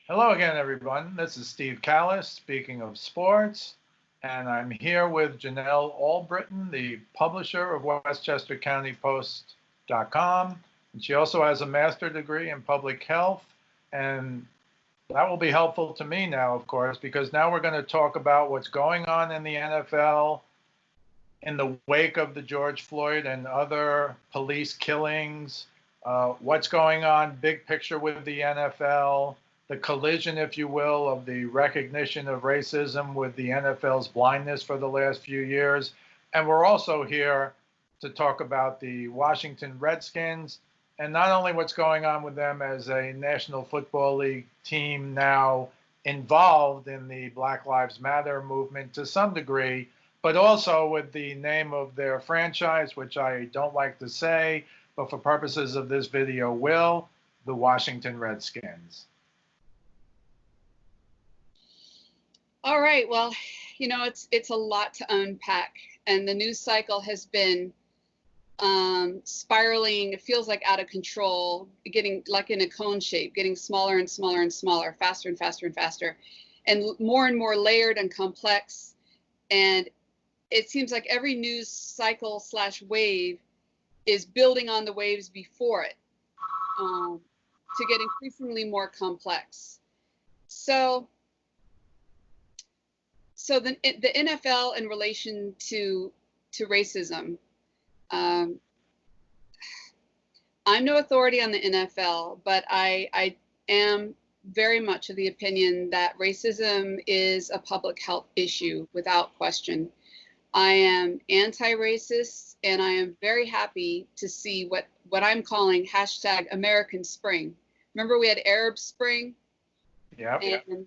Hello again, everyone. This is Steve Kallas, speaking of sports, and I'm here with Janelle Allbritton, the publisher of WestchesterCountyPost.com, and she also has a master's degree in public health, and that will be helpful to me now, of course, because now we're going to talk about what's going on in the NFL in the wake of the George Floyd and other police killings, what's going on big picture with the NFL, the collision, if you will, of the recognition of racism with the NFL's blindness for the last few years. And we're also here to talk about the Washington Redskins and not only what's going on with them as a National Football League team now involved in the Black Lives Matter movement to some degree, but also with the name of their franchise, which I don't like to say, but for purposes of this video will, the Washington Redskins. All right, well, you know, it's a lot to unpack, and the news cycle has been spiraling. It feels like out of control, getting like in a cone shape, getting smaller and smaller and smaller, faster and faster and faster, and more layered and complex. And it seems like every news cycle / wave is building on the waves before it to get increasingly more complex. So the NFL in relation to racism, I'm no authority on the NFL, but I am very much of the opinion that racism is a public health issue without question. I am anti-racist, and I am very happy to see what I'm calling hashtag American Spring. Remember we had Arab Spring? Yeah. And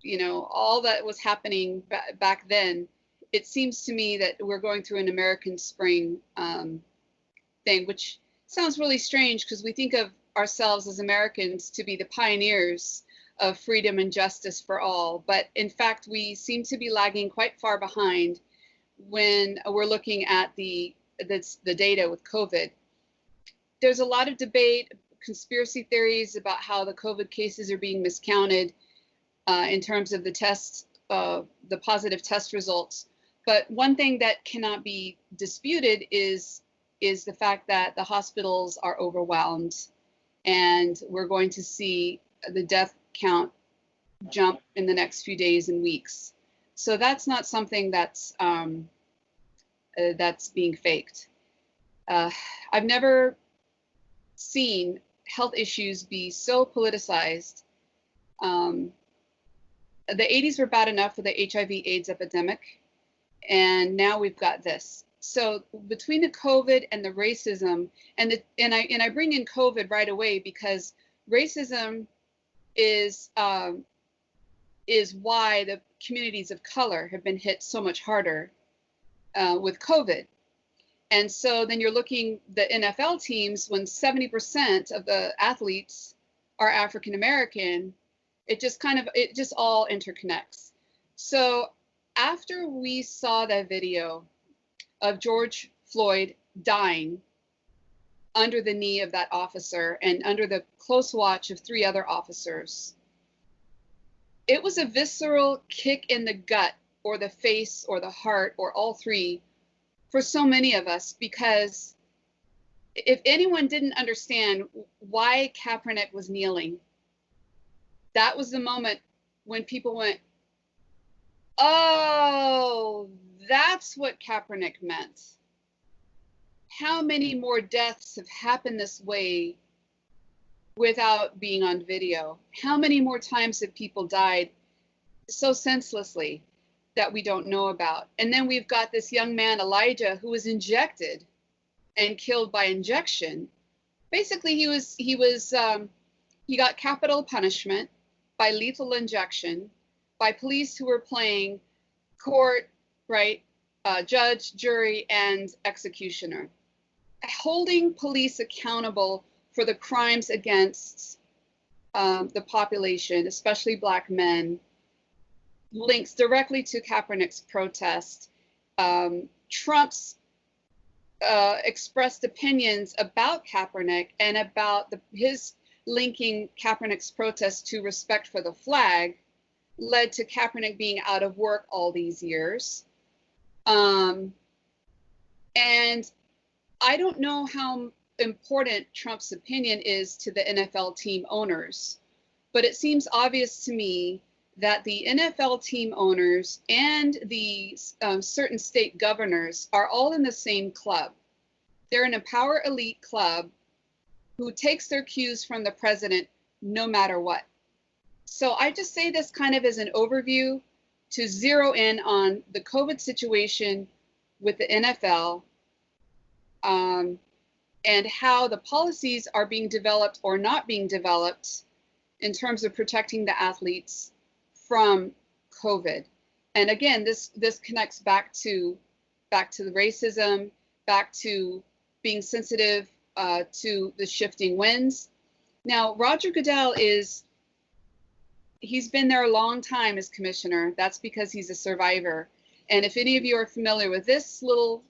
you know, all that was happening back then. It seems to me that we're going through an American Spring thing, which sounds really strange because we think of ourselves as Americans to be the pioneers of freedom and justice for all. But in fact, we seem to be lagging quite far behind when we're looking at the data with COVID. There's a lot of debate, conspiracy theories about how the COVID cases are being miscounted in terms of the tests, the positive test results. But one thing that cannot be disputed is the fact that the hospitals are overwhelmed, and we're going to see the death count jump in the next few days and weeks. So that's not something that's being faked. I've never seen health issues be so politicized. The 80s were bad enough with the HIV/AIDS epidemic, and now we've got this. So between the COVID and the racism, and I bring in COVID right away because racism is why the communities of color have been hit so much harder with COVID. And so then you're looking the NFL teams, when 70% of the athletes are African American, it just all interconnects. So after we saw that video of George Floyd dying under the knee of that officer and under the close watch of 3 other officers, it was a visceral kick in the gut or the face or the heart or all 3 for so many of us, because if anyone didn't understand why Kaepernick was kneeling, that was the moment when people went, oh, that's what Kaepernick meant. How many more deaths have happened this way without being on video? How many more times have people died so senselessly that we don't know about? And then we've got this young man, Elijah, who was injected and killed by injection. Basically, he got capital punishment by lethal injection by police who were playing court, right? Judge, jury, and executioner. Holding police accountable for the crimes against the population, especially Black men, links directly to Kaepernick's protest. Trump's expressed opinions about Kaepernick and about his linking Kaepernick's protest to respect for the flag led to Kaepernick being out of work all these years. And I don't know how important Trump's opinion is to the NFL team owners, but it seems obvious to me that the NFL team owners and the certain state governors are all in the same club. They're in a power elite club who takes their cues from the president no matter what. So I just say this kind of as an overview to zero in on the COVID situation with the NFL, and how the policies are being developed or not being developed in terms of protecting the athletes from COVID. And again, this connects back to the racism, back to being sensitive to the shifting winds. Now, Roger Goodell he's been there a long time as commissioner. That's because he's a survivor. And if any of you are familiar with this little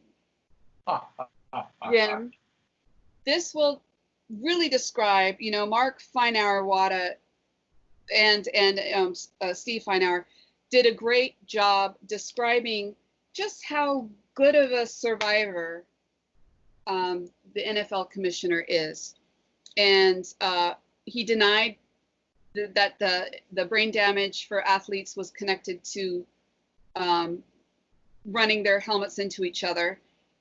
gem, this will really describe, Mark Feinauer-Wada and Steve Feinauer did a great job describing just how good of a survivor the NFL commissioner is. And he denied that the brain damage for athletes was connected to running their helmets into each other.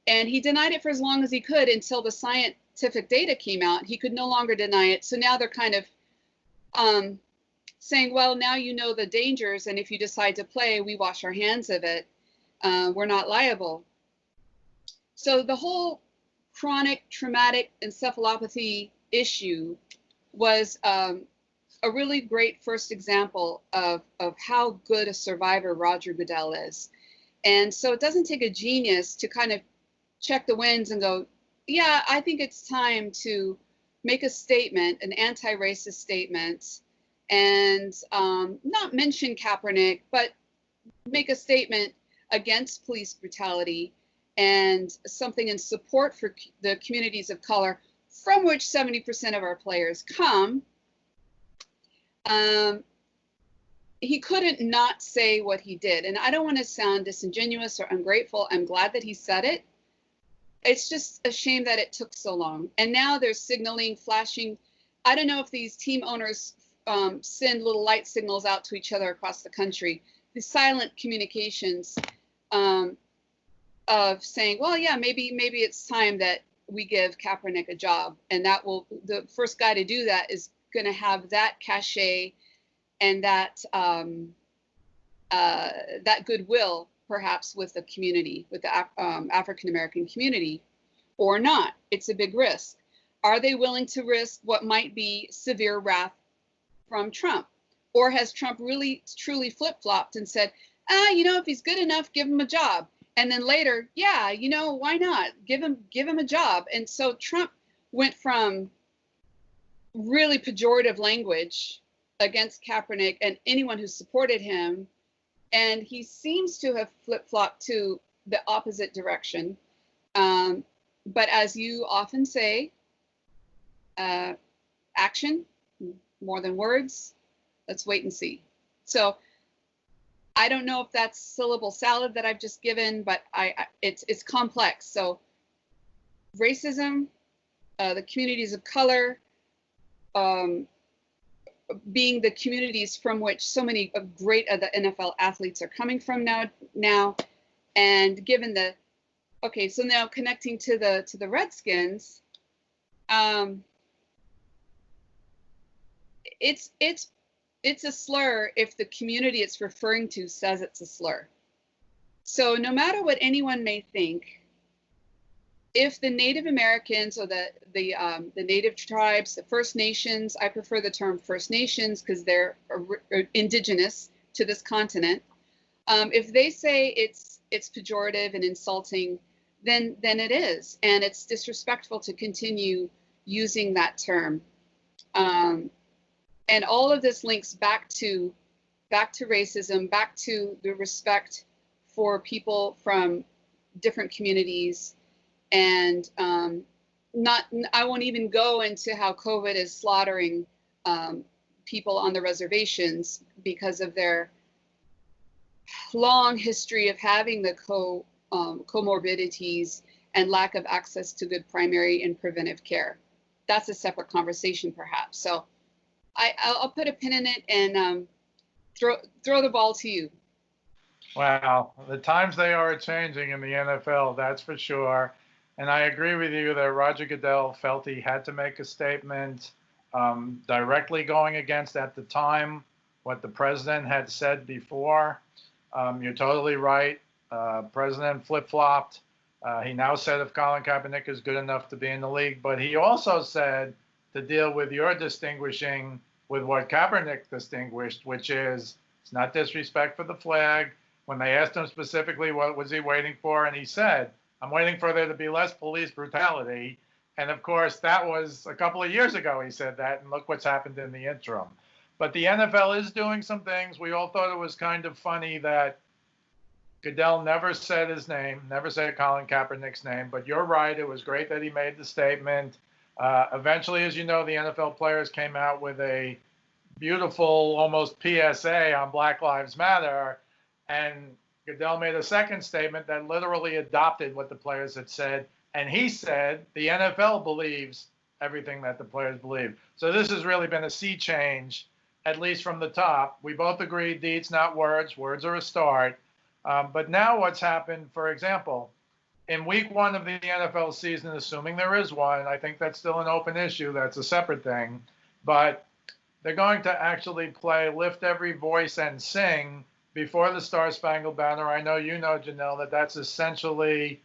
And he denied it for as long as he could until the scientific data came out. He could no longer deny it. So now they're kind of saying, well, now you know the dangers, and if you decide to play, we wash our hands of it. We're not liable. So the whole chronic traumatic encephalopathy issue was a really great first example of how good a survivor Roger Goodell is. And so it doesn't take a genius to kind of check the winds and go, yeah, I think it's time to make a statement, an anti-racist statement, and not mention Kaepernick, but make a statement against police brutality and something in support for the communities of color, from which 70% of our players come. He couldn't not say what he did. And I don't want to sound disingenuous or ungrateful. I'm glad that he said it. It's just a shame that it took so long. And now there's signaling, flashing. I don't know if these team owners send little light signals out to each other across the country, the silent communications of saying, well, yeah, maybe it's time that we give Kaepernick a job. And the first guy to do that is going to have that cachet and that goodwill, perhaps, with the community, with the African-American community, or not. It's a big risk. Are they willing to risk what might be severe wrath from Trump? Or has Trump really, truly flip-flopped and said, if he's good enough, give him a job. And then later, yeah, why not? Give him a job. And so Trump went from really pejorative language against Kaepernick and anyone who supported him, and he seems to have flip-flopped to the opposite direction. But as you often say, action more than words. Let's wait and see. So I don't know if that's syllable salad that I've just given, but it's complex. So racism, the communities of color, being the communities from which so many great of the NFL athletes are coming from now, and given so now connecting to the Redskins, it's a slur if the community it's referring to says it's a slur. So no matter what anyone may think, if the Native Americans or the Native tribes, the First Nations, I prefer the term First Nations because they're indigenous to this continent. If they say it's pejorative and insulting, then it is, and it's disrespectful to continue using that term. And all of this links back to racism, back to the respect for people from different communities, and I won't even go into how COVID is slaughtering people on the reservations because of their long history of having the comorbidities and lack of access to good primary and preventive care. That's a separate conversation, perhaps. So I'll put a pin in it and throw the ball to you. Wow, the times they are changing in the NFL, that's for sure. And I agree with you that Roger Goodell felt he had to make a statement directly going against, at the time, what the president had said before. You're totally right. President flip-flopped. He now said if Colin Kaepernick is good enough to be in the league, but he also said to deal with your distinguishing with what Kaepernick distinguished, which is it's not disrespect for the flag. When they asked him specifically what was he waiting for, and he said, I'm waiting for there to be less police brutality. And of course, that was a couple of years ago he said that, and look what's happened in the interim. But the NFL is doing some things. We all thought it was kind of funny that Goodell never said his name, never said Colin Kaepernick's name. But you're right, it was great that he made the statement. Eventually, as you know, the NFL players came out with a beautiful, almost PSA on Black Lives Matter. And Goodell made a second statement that literally adopted what the players had said. And he said the NFL believes everything that the players believe. So this has really been a sea change, at least from the top. We both agree deeds, not words. Words are a start. But now what's happened, for example, in week 1 of the NFL season, assuming there is one, I think that's still an open issue. That's a separate thing. But they're going to actually play Lift Every Voice and Sing before the Star-Spangled Banner. I know you know, Janelle, that that's essentially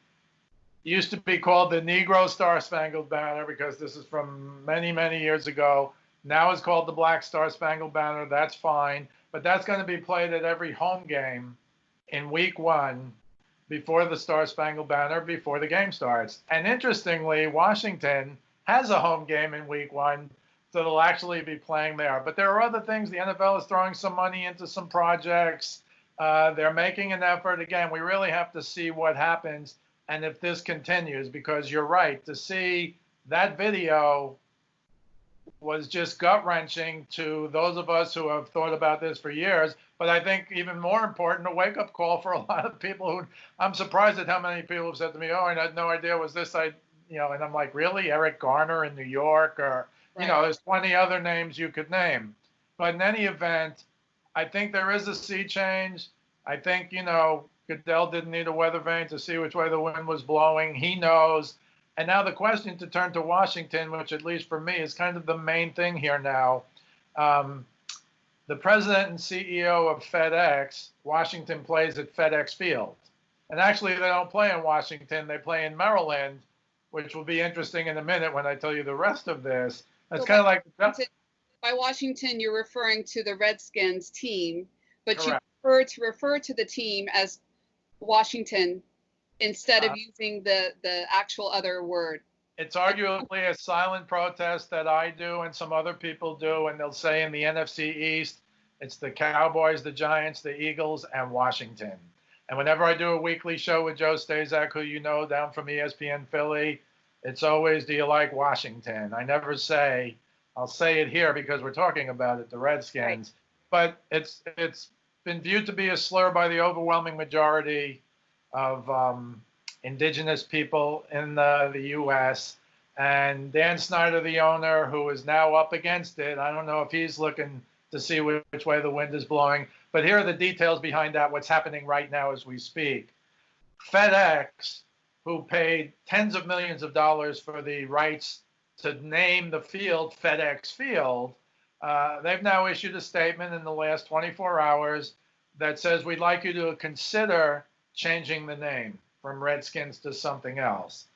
used to be called the Negro Star-Spangled Banner because this is from many, many years ago. Now it's called the Black Star-Spangled Banner. That's fine. But that's going to be played at every home game in week 1 before the Star-Spangled Banner, before the game starts. And interestingly, Washington has a home game in week 1, so they'll actually be playing there. But there are other things. The NFL is throwing some money into some projects. They're making an effort. Again, we really have to see what happens and if this continues, because you're right. To see that video was just gut-wrenching to those of us who have thought about this for years. But I think even more important, a wake-up call for a lot of people who, I'm surprised at how many people have said to me, oh, I had no idea, was this, and I'm like, really? Eric Garner in New York? Or, right. There's 20 other names you could name. But in any event, I think there is a sea change. I think, Goodell didn't need a weather vane to see which way the wind was blowing. He knows. And now the question, to turn to Washington, which at least for me is kind of the main thing here now. The president and CEO of FedEx, Washington plays at FedEx Field. And actually, they don't play in Washington. They play in Maryland, which will be interesting in a minute when I tell you the rest of this. It's kind of like... By Washington, you're referring to the Redskins team, but Correct. You refer to the team as Washington instead of using the actual other word. It's arguably a silent protest that I do and some other people do, and they'll say in the NFC East, it's the Cowboys, the Giants, the Eagles, and Washington. And whenever I do a weekly show with Joe Stazak, who you know down from ESPN Philly, it's always, do you like Washington? I never say, I'll say it here because we're talking about it, the Redskins. Right. But it's been viewed to be a slur by the overwhelming majority of indigenous people in the U.S. And Dan Snyder, the owner, who is now up against it, I don't know if he's looking to see which way the wind is blowing. But here are the details behind that, what's happening right now as we speak. FedEx, who paid tens of millions of dollars for the rights to name the field FedEx Field, they've now issued a statement in the last 24 hours that says, we'd like you to consider changing the name from Redskins to something else.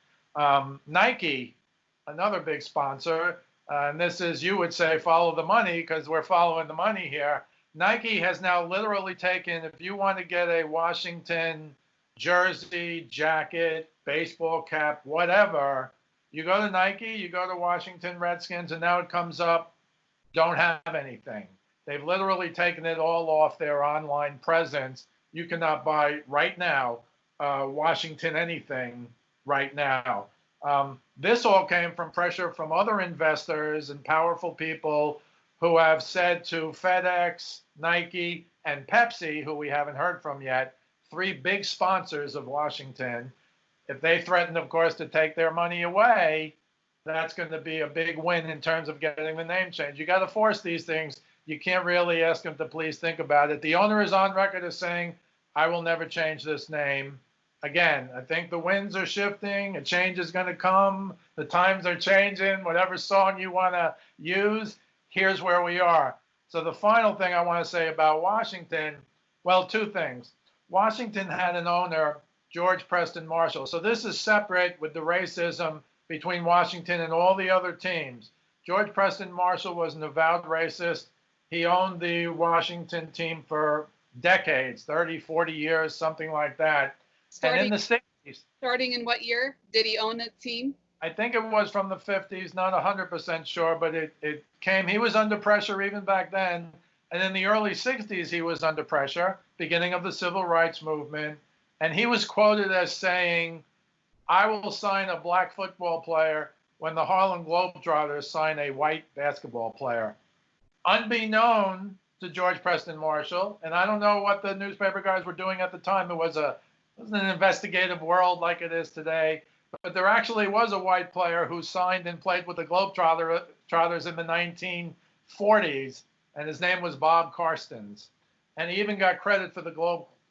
Nike, another big sponsor, and this is, you would say, follow the money, because we're following the money here. Nike has now literally taken, if you want to get a Washington jersey, jacket, baseball cap, whatever, you go to Nike, you go to Washington Redskins, and now it comes up, don't have anything. They've literally taken it all off their online presence. You cannot buy right now Washington anything right now. This all came from pressure from other investors and powerful people who have said to FedEx, Nike, and Pepsi, who we haven't heard from yet, three big sponsors of Washington, if they threaten, of course, to take their money away, that's going to be a big win in terms of getting the name change. You got to force these things. You can't really ask them to please think about it. The owner is on record as saying, I will never change this name. Again, I think the winds are shifting. A change is going to come. The times are changing. Whatever song you want to use, here's where we are. So the final thing I want to say about Washington, well, two things. Washington had an owner, George Preston Marshall. So this is separate with the racism between Washington and all the other teams. George Preston Marshall was an avowed racist. He owned the Washington team for decades, 30, 40 years, something like that. And in the 60s. Starting in what year did he own a team? I think it was from the 50s, not 100% sure, but it came, he was under pressure even back then. And in the early 60s, he was under pressure, beginning of the civil rights movement. And he was quoted as saying, I will sign a black football player when the Harlem Globetrotters sign a white basketball player. Unbeknown to George Preston Marshall, and I don't know what the newspaper guys were doing at the time. It wasn't an investigative world like it is today. But there actually was a white player who signed and played with the Globetrotters in the 1940s, and his name was Bob Karstens. And he even got credit for the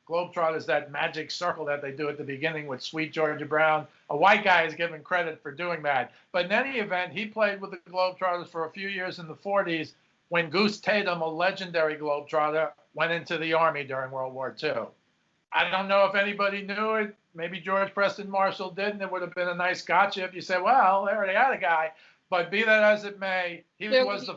Globetrotters, that magic circle that they do at the beginning with Sweet Georgia Brown. A white guy is given credit for doing that. But in any event, he played with the Globetrotters for a few years in the 40s when Goose Tatum, a legendary Globetrotter, went into the Army during World War II. I don't know if anybody knew it. Maybe George Preston Marshall didn't. It would have been a nice gotcha if you said, well, they already had a guy. But be that as it may, he was the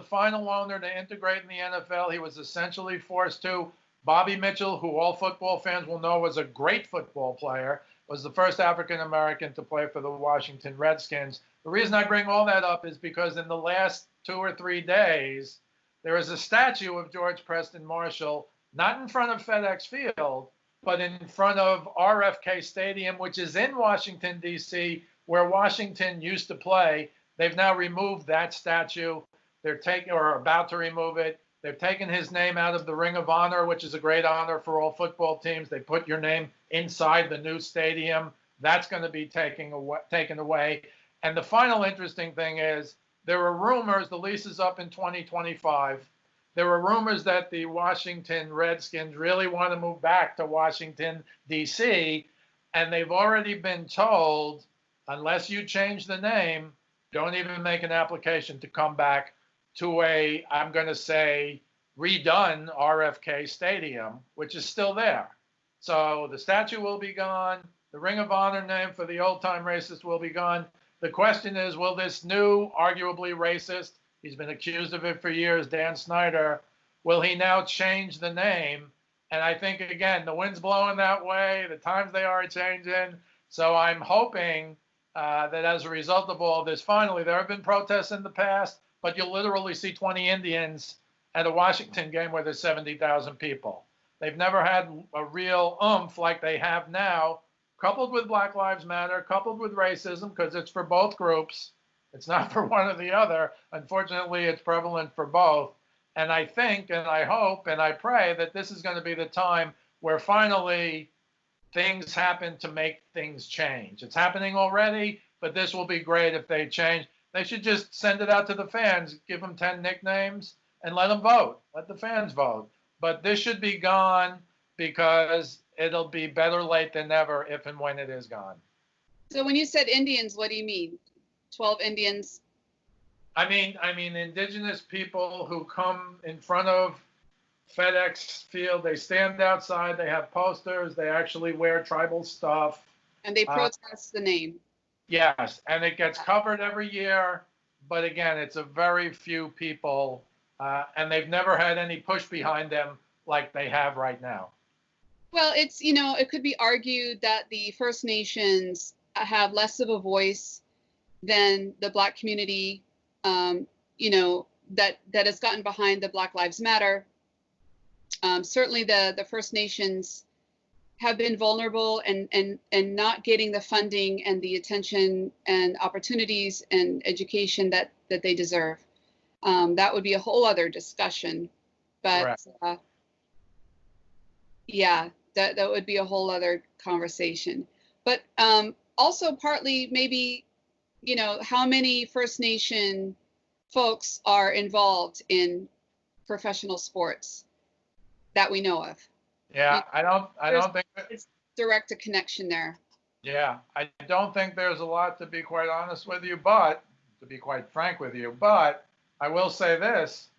final owner to integrate in the NFL. He was essentially forced to. Bobby Mitchell, who all football fans will know was a great football player, was the first African-American to play for the Washington Redskins. The reason I bring all that up is because in the last 2 or 3 days, there is a statue of George Preston Marshall, not in front of FedEx Field, but in front of RFK Stadium, which is in Washington, D.C., where Washington used to play. They've now removed that statue. They're taking, or about to remove it. They've taken his name out of the Ring of Honor, which is a great honor for all football teams. They put your name inside the new stadium. That's going to be taken away. And the final interesting thing is there are rumors, the lease is up in 2025. There were rumors that the Washington Redskins really want to move back to Washington, D.C., and they've already been told, unless you change the name, don't even make an application to come back to a, I'm going to say, redone RFK Stadium, which is still there. So the statue will be gone. The Ring of Honor name for the old-time racist will be gone. The question is, will this new, arguably racist, he's been accused of it for years, Dan Snyder, will he now change the name? And I think, again, the wind's blowing that way. The times they are changing. So I'm hoping that as a result of all this, finally, there have been protests in the past, but you'll literally see 20 Indians at a Washington game where there's 70,000 people. They've never had a real oomph like they have now, coupled with Black Lives Matter, coupled with racism, because it's for both groups. It's not for one or the other. Unfortunately, it's prevalent for both. And I think, and I hope, and I pray that this is going to be the time where finally things happen to make things change. It's happening already, but this will be great if they change. They should just send it out to the fans, give them 10 nicknames, and let them vote. Let the fans vote. But this should be gone because it'll be better late than never if and when it is gone. So when you said Indians, what do you mean? 12 Indians? I mean indigenous people who come in front of FedEx Field. They stand outside. They have posters. They actually wear tribal stuff. And they protest the name. Yes, and it gets covered every year. But again, it's a very few people, and they've never had any push behind them like they have right now. Well, it's, it could be argued that the First Nations have less of a voice than the Black community, that has gotten behind the Black Lives Matter. Certainly the First Nations have been vulnerable and not getting the funding and the attention and opportunities and education that they deserve. That would be a whole other discussion, but yeah, that would be a whole other conversation. But also partly maybe, you know, how many First Nation folks are involved in professional sports that we know of. Yeah, I don't think it's direct a connection there. Yeah, I don't think there's a lot, to be quite honest with you, but to be quite frank with you, but I will say this,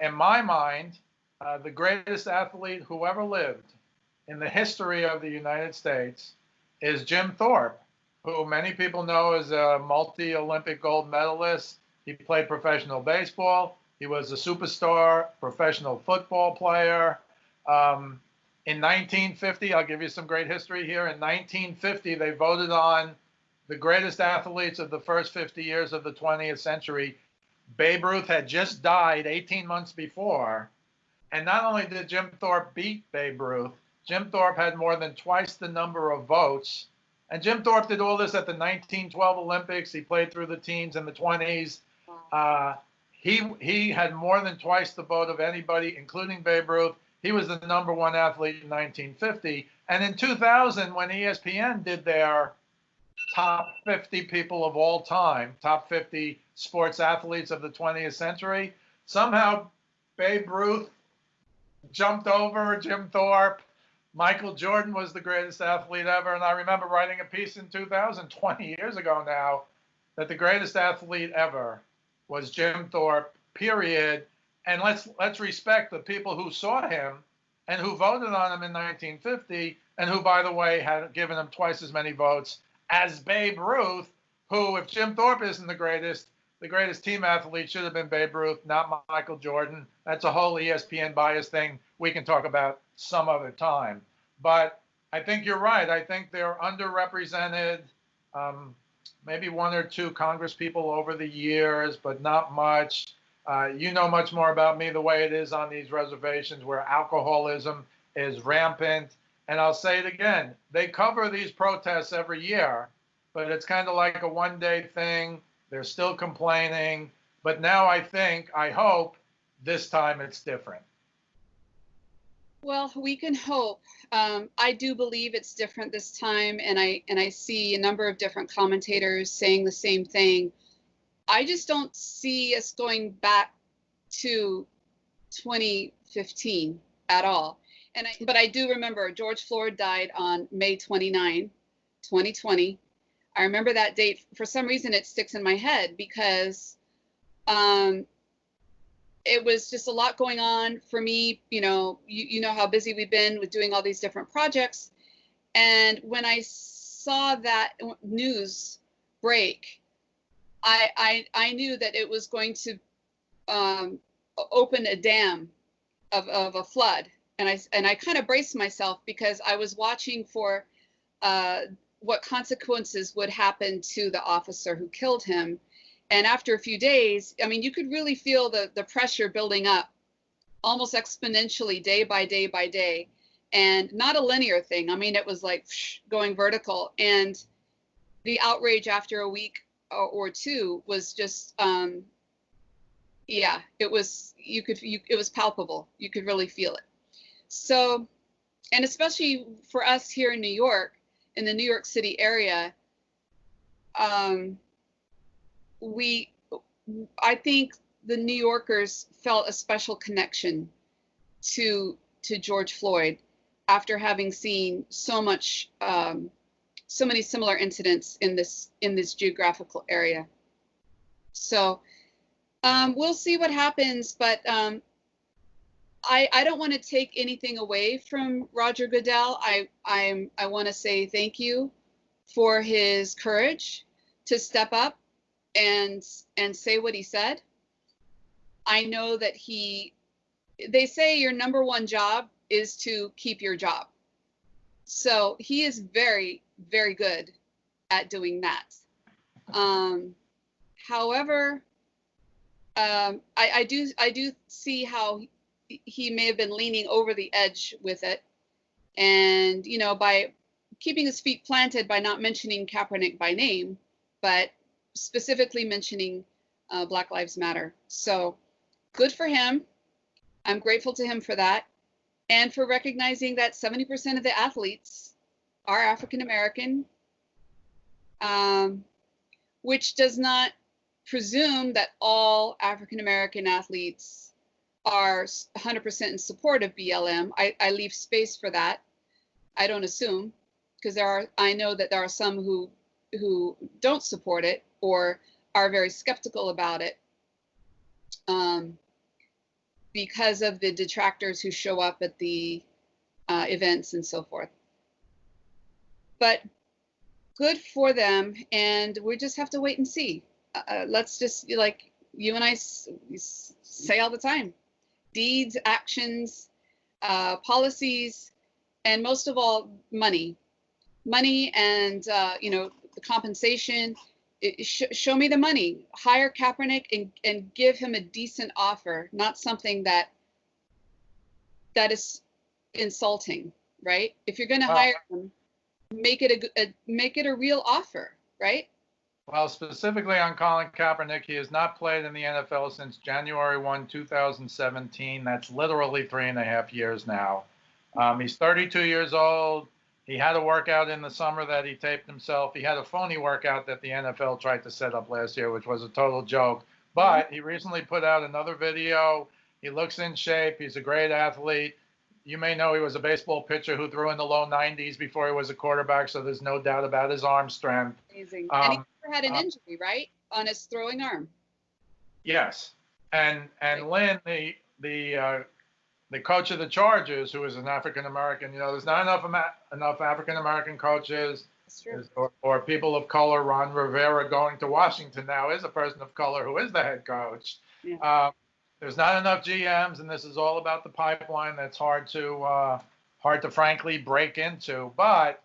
in my mind, the greatest athlete who ever lived in the history of the United States is Jim Thorpe, who many people know as a multi-Olympic gold medalist. He played professional baseball. He was a superstar professional football player. In 1950, I'll give you some great history here. In 1950, they voted on the greatest athletes of the first 50 years of the 20th century. Babe Ruth had just died 18 months before. And not only did Jim Thorpe beat Babe Ruth, Jim Thorpe had more than twice the number of votes. And Jim Thorpe did all this at the 1912 Olympics. He played through the teens and the 20s. He had more than twice the vote of anybody, including Babe Ruth. He was the #1 athlete in 1950. And in 2000, when ESPN did their top 50 people of all time, top 50 sports athletes of the 20th century, somehow Babe Ruth jumped over Jim Thorpe. Michael Jordan was the greatest athlete ever. And I remember writing a piece in 2000, 20 years ago now, that the greatest athlete ever was Jim Thorpe, period. And let's respect the people who saw him and who voted on him in 1950, and who, by the way, had given him twice as many votes as Babe Ruth, who, if Jim Thorpe isn't the greatest team athlete should have been Babe Ruth, not Michael Jordan. That's a whole ESPN bias thing we can talk about some other time. But I think you're right. I think they're underrepresented. Maybe 1 or 2 Congress people over the years, but not much. You know much more about me the way it is on these reservations where alcoholism is rampant. And I'll say it again, they cover these protests every year, but it's kind of like a one-day thing. They're still complaining. But now I hope this time it's different. Well, we can hope. I do believe it's different this time, and I see a number of different commentators saying the same thing. I just don't see us going back to 2015 at all. But I do remember George Floyd died on May 29, 2020. I remember that date. For some reason, it sticks in my head because it was just a lot going on for me. You know how busy we've been with doing all these different projects. And when I saw that news break, I knew that it was going to open a dam of a flood. And I kind of braced myself because I was watching for what consequences would happen to the officer who killed him. And after a few days, I mean, you could really feel the pressure building up almost exponentially day by day by day, and not a linear thing. I mean, it was like going vertical. And the outrage after a week or two was just, yeah, it was, it was palpable. You could really feel it. So, and especially for us here in New York, in the New York City area, I think the New Yorkers felt a special connection to George Floyd after having seen so many similar incidents in this geographical area. So we'll see what happens, but I don't want to take anything away from Roger Goodell. I want to say thank you for his courage to step up and say what he said. I know that they say your #1 job is to keep your job. So he is very, very good at doing that. However, I do see how he may have been leaning over the edge with it. And, you know, by keeping his feet planted by not mentioning Kaepernick by name, but specifically mentioning Black Lives Matter. So good for him. I'm grateful to him for that. And for recognizing that 70% of the athletes are African American, which does not presume that all African American athletes are 100% in support of BLM. I leave space for that. I don't assume, because I know that there are some who don't support it or are very skeptical about it because of the detractors who show up at the events and so forth. But good for them, and we just have to wait and see. Let's just, like you and I say all the time, deeds, actions, policies, and most of all, money and you know, the compensation. Show me the money. Hire Kaepernick and give him a decent offer, not something that is insulting, right? If you're going to hire him, make it a real offer, right? Well, specifically on Colin Kaepernick, he has not played in the NFL since January 1, 2017. That's literally 3.5 years now. He's 32 years old. He had a workout in the summer that he taped himself. He had a phony workout that the NFL tried to set up last year, which was a total joke. But he recently put out another video. He looks in shape. He's a great athlete. You may know he was a baseball pitcher who threw in the low 90s before he was a quarterback, so there's no doubt about his arm strength. Amazing. And he never had an injury, right, on his throwing arm? Yes. And Lynn, the coach of the Chargers, who is an African-American, you know, there's not enough African-American coaches or people of color. Ron Rivera going to Washington now is a person of color who is the head coach. Yeah. There's not enough GMs, and this is all about the pipeline that's hard to frankly break into. But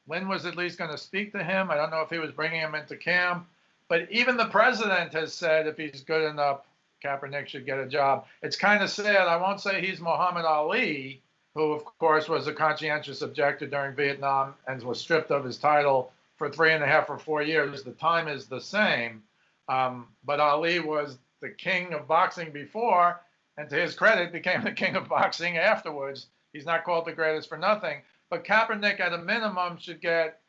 Lynn was at least going to speak to him. I don't know if he was bringing him into camp, but even the president has said if he's good enough, Kaepernick should get a job. It's kind of sad. I won't say he's Muhammad Ali, who of course was a conscientious objector during Vietnam and was stripped of his title for 3.5 or 4 years. The time is the same. But Ali was the king of boxing before, and to his credit, became the king of boxing afterwards. He's not called the greatest for nothing. But Kaepernick, at a minimum, should get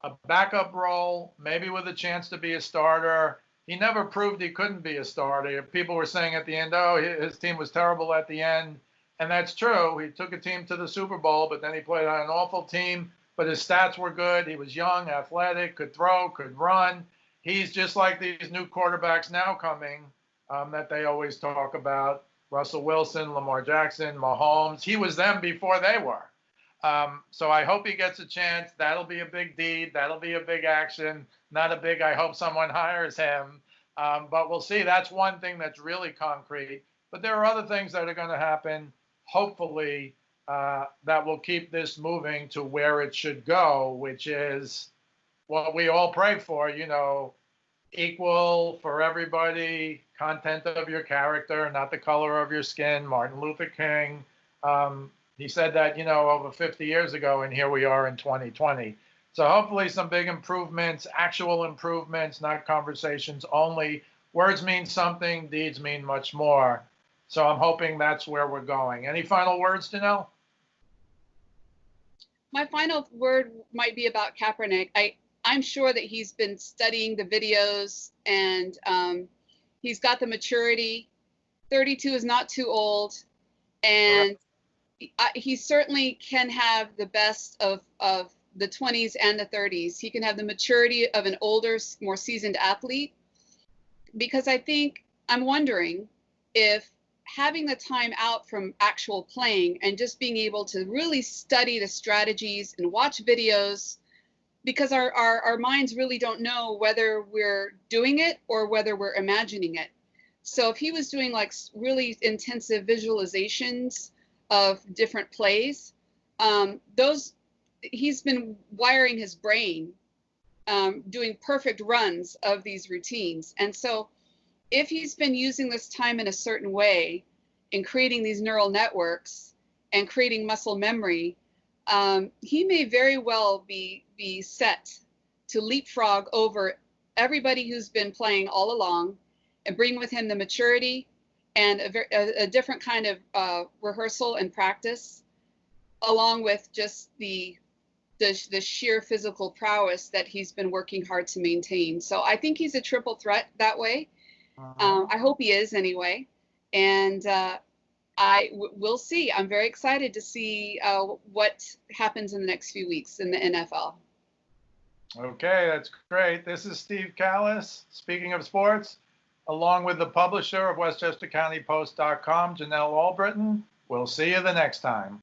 a backup role, maybe with a chance to be a starter. He never proved he couldn't be a starter. People were saying at the end, oh, his team was terrible at the end. And that's true. He took a team to the Super Bowl, but then he played on an awful team. But his stats were good. He was young, athletic, could throw, could run. He's just like these new quarterbacks now coming that they always talk about. Russell Wilson, Lamar Jackson, Mahomes. He was them before they were. So I hope he gets a chance. That'll be a big deed. That'll be a big action. Not a big, I hope someone hires him. But we'll see. That's one thing that's really concrete. But there are other things that are going to happen, hopefully, that will keep this moving to where it should go, which is what we all pray for, you know, equal for everybody, content of your character, not the color of your skin. Martin Luther King, he said that, you know, over 50 years ago, and here we are in 2020. So hopefully some big improvements, actual improvements, not conversations only. Words mean something, deeds mean much more. So I'm hoping that's where we're going. Any final words, Janelle? My final word might be about Kaepernick. I'm sure that he's been studying the videos, and he's got the maturity. 32 is not too old, and he certainly can have the best of the 20s and the 30s. He can have the maturity of an older, more seasoned athlete, because I'm wondering if having the time out from actual playing and just being able to really study the strategies and watch videos, because our minds really don't know whether we're doing it or whether we're imagining it. So if he was doing like really intensive visualizations of different plays, he's been wiring his brain, doing perfect runs of these routines. And so if he's been using this time in a certain way in creating these neural networks and creating muscle memory, he may very well be set to leapfrog over everybody who's been playing all along and bring with him the maturity and a different kind of rehearsal and practice, along with just the sheer physical prowess that he's been working hard to maintain. So I think he's a triple threat that way. I hope he is anyway. And we'll see. I'm very excited to see what happens in the next few weeks in the NFL. Okay, that's great. This is Steve Kallas, speaking of sports, along with the publisher of WestchesterCountyPost.com, Janelle Allbritton. We'll see you the next time.